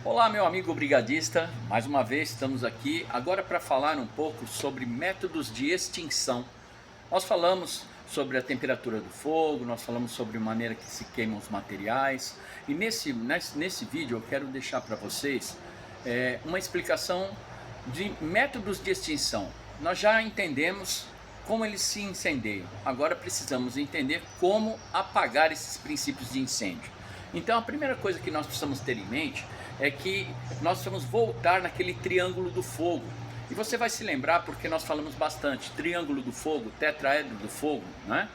Olá, meu amigo brigadista, mais uma vez estamos aqui agora para falar um pouco sobre métodos de extinção. Nós falamos sobre a temperatura do fogo, nós falamos sobre a maneira que se queimam os materiais e nesse vídeo eu quero deixar para vocês uma explicação de métodos de extinção. Nós já entendemos como eles se incendeiam, agora precisamos entender como apagar esses princípios de incêndio. Então a primeira coisa que nós precisamos ter em mente é que nós precisamos voltar naquele triângulo do fogo. E você vai se lembrar porque nós falamos bastante, triângulo do fogo, tetraedro do fogo, né?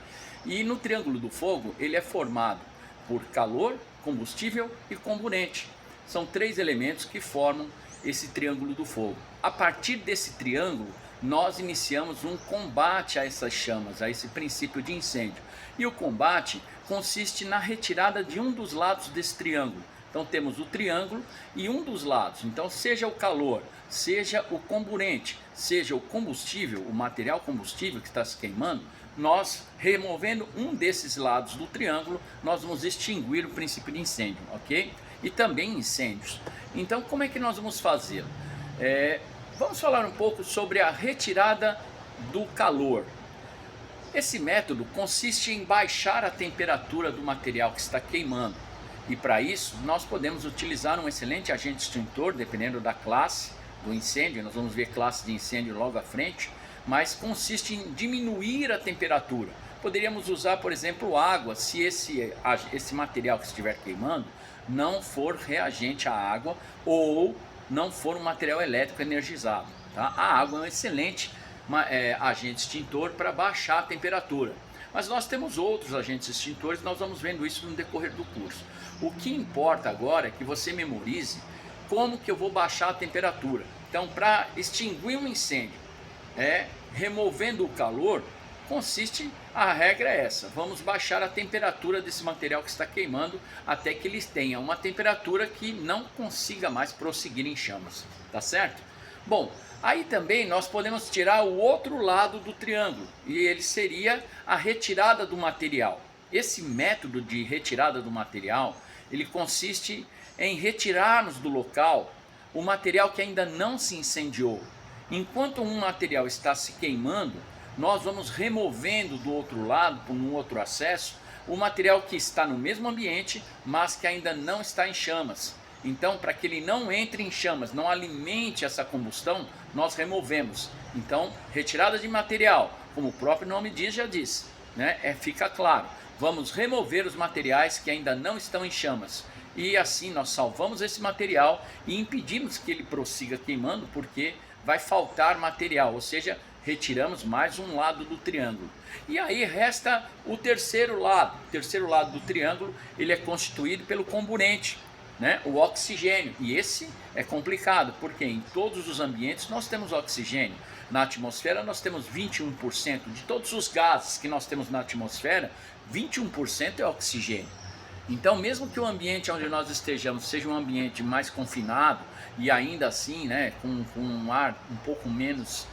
E no triângulo do fogo ele é formado por calor, combustível e comburente. São três elementos que formam esse triângulo do fogo. A partir desse triângulo nós iniciamos um combate a essas chamas, a esse princípio de incêndio. E o combate consiste na retirada de um dos lados desse triângulo. Então temos o triângulo e um dos lados, então seja o calor, seja o comburente, seja o combustível, o material combustível que está se queimando, nós removendo um desses lados do triângulo, nós vamos extinguir o princípio de incêndio, ok? E também incêndios. Então como é que nós vamos fazer? Vamos falar um pouco sobre a retirada do calor. Esse método consiste em baixar a temperatura do material que está queimando. E para isso nós podemos utilizar um excelente agente extintor, dependendo da classe do incêndio. Nós vamos ver classe de incêndio logo à frente, mas consiste em diminuir a temperatura. Poderíamos usar, por exemplo, água, se esse material que estiver queimando não for reagente à água ou não for um material elétrico energizado, tá? A água é um excelente agente extintor para baixar a temperatura. Mas nós temos outros agentes extintores, nós vamos vendo isso no decorrer do curso. O que importa agora é que você memorize como que eu vou baixar a temperatura. Então, para extinguir um incêndio, removendo o calor, a regra é essa: vamos baixar a temperatura desse material que está queimando até que ele tenha uma temperatura que não consiga mais prosseguir em chamas, tá certo? Bom, aí também nós podemos tirar o outro lado do triângulo e ele seria a retirada do material. Esse método de retirada do material, ele consiste em retirarmos do local o material que ainda não se incendiou. Enquanto um material está se queimando, nós vamos removendo do outro lado, por um outro acesso, o material que está no mesmo ambiente, mas que ainda não está em chamas. Então, para que ele não entre em chamas, não alimente essa combustão, nós removemos. Então, retirada de material, como o próprio nome diz, já diz, né? Fica claro, vamos remover os materiais que ainda não estão em chamas. E assim nós salvamos esse material e impedimos que ele prossiga queimando, porque vai faltar material, ou seja, retiramos mais um lado do triângulo. E aí resta o terceiro lado. O terceiro lado do triângulo, ele é constituído pelo comburente, né? O oxigênio. E esse é complicado, porque em todos os ambientes nós temos oxigênio. Na atmosfera nós temos 21%. De todos os gases que nós temos na atmosfera, 21% é oxigênio. Então, mesmo que o ambiente onde nós estejamos seja um ambiente mais confinado e ainda assim, né, com um ar um pouco menos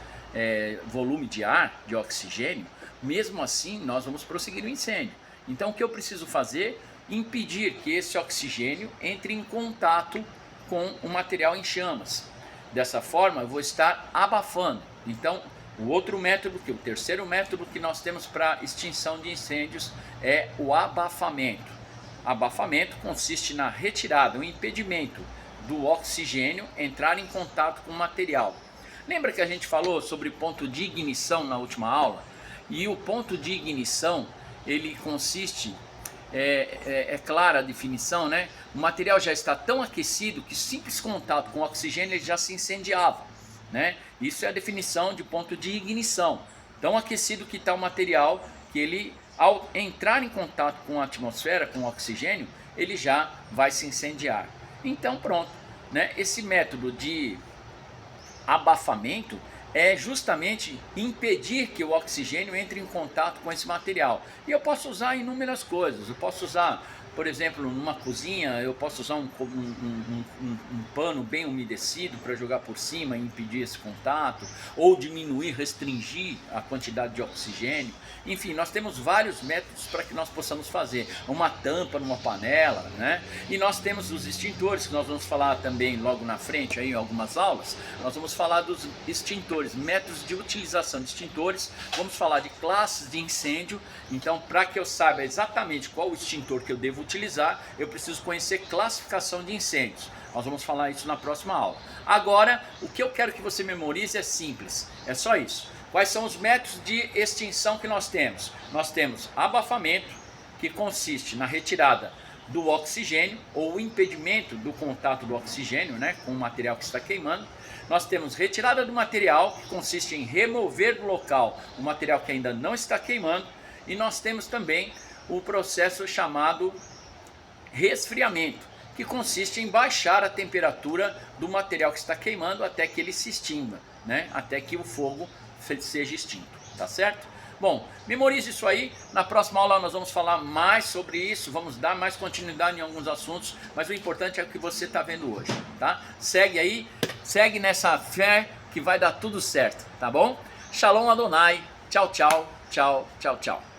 volume de ar, de oxigênio, mesmo assim nós vamos prosseguir o incêndio. Então o que eu preciso fazer? Impedir que esse oxigênio entre em contato com o material em chamas. Dessa forma eu vou estar abafando. Então o terceiro método que nós temos para extinção de incêndios é o abafamento. Abafamento consiste na retirada, o impedimento do oxigênio entrar em contato com o material. Lembra que a gente falou sobre ponto de ignição na última aula? E o ponto de ignição, ele consiste, clara a definição, né? O material já está tão aquecido que simples contato com o oxigênio ele já se incendiava, né? Isso é a definição de ponto de ignição. Tão aquecido que está o material que ele, ao entrar em contato com a atmosfera, com o oxigênio, ele já vai se incendiar. Então pronto, né? Esse método de abafamento é justamente impedir que o oxigênio entre em contato com esse material. E eu posso usar inúmeras coisas. Eu posso usar, por exemplo, numa cozinha, eu posso usar um pano bem umedecido para jogar por cima e impedir esse contato, ou diminuir, restringir a quantidade de oxigênio. Enfim, nós temos vários métodos para que nós possamos fazer. Uma tampa numa panela, né? E nós temos os extintores, que nós vamos falar também logo na frente, aí, em algumas aulas. Nós vamos falar dos extintores, métodos de utilização de extintores. Vamos falar de classes de incêndio. Então, para que eu saiba exatamente qual o extintor que eu devo utilizar, eu preciso conhecer classificação de incêndios. Nós vamos falar isso na próxima aula. Agora, o que eu quero que você memorize é simples, é só isso. Quais são os métodos de extinção que nós temos? Nós temos abafamento, que consiste na retirada do oxigênio ou o impedimento do contato do oxigênio, né, com o material que está queimando. Nós temos retirada do material, que consiste em remover do local o material que ainda não está queimando. E nós temos também o processo chamado resfriamento, que consiste em baixar a temperatura do material que está queimando até que ele se extinga, né, até que o fogo seja extinto, tá certo? Bom, memorize isso aí. Na próxima aula nós vamos falar mais sobre isso, vamos dar mais continuidade em alguns assuntos, mas o importante é o que você está vendo hoje, tá? Segue aí, segue nessa fé que vai dar tudo certo, tá bom? Shalom Adonai, tchau, tchau, tchau, tchau, tchau.